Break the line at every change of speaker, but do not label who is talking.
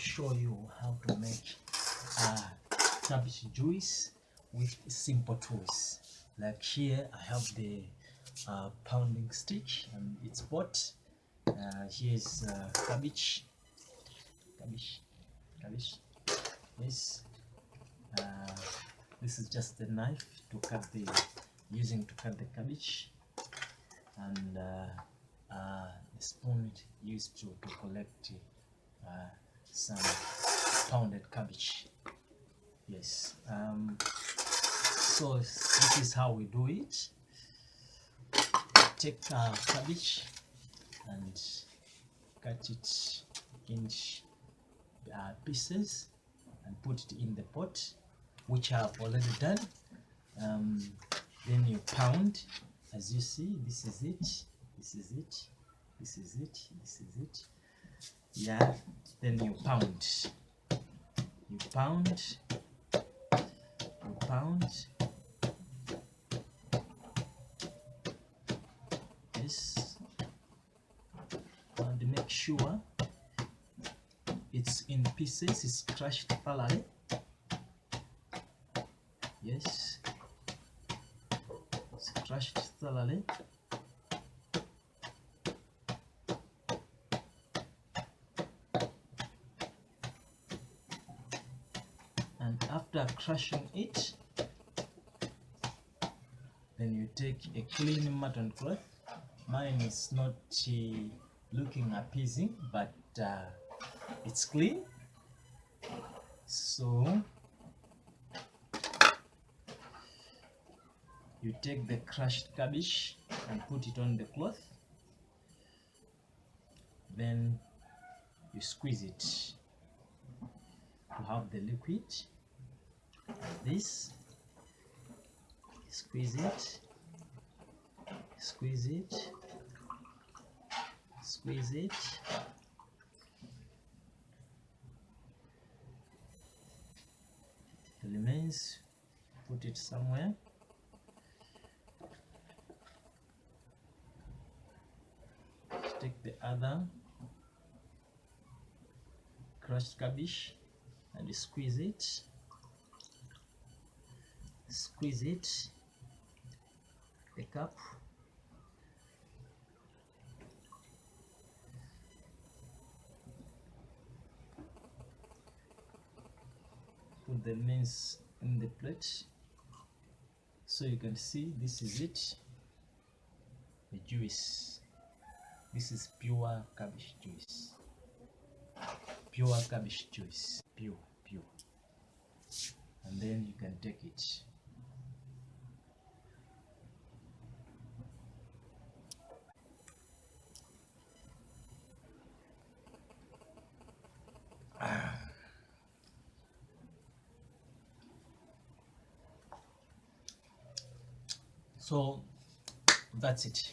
show you how to make cabbage juice with simple tools. Like here I have the pounding stick and its pot. Here's cabbage. Yes. This is just the knife to cut using to cut the cabbage, and the spoon used to collect some pounded cabbage. Yes. So this is how we do it. Take cabbage and cut it in pieces and put it in the pot, which I have already done. Then you pound, as you see. This is it. This is it. This is it. This is it. Yeah. Then you pound. You pound. You pound. Yes. And make sure it's in pieces. It's crushed thoroughly. Yes. It's crushed thoroughly. And after crushing it, then you take a clean mutton cloth. Mine is not looking appeasing, but it's clean. So you take the crushed cabbage and put it on the cloth. Then you squeeze it to have the liquid. Like this. Squeeze it. Squeeze it. Squeeze it. The remains, put it somewhere. Take the other crushed cabbage and you squeeze it. Squeeze it. The cup. Put the mince in the plate so you can see. This is it, the juice. This is pure cabbage juice. Pure cabbage juice. Pure. And then you can take it. So that's it.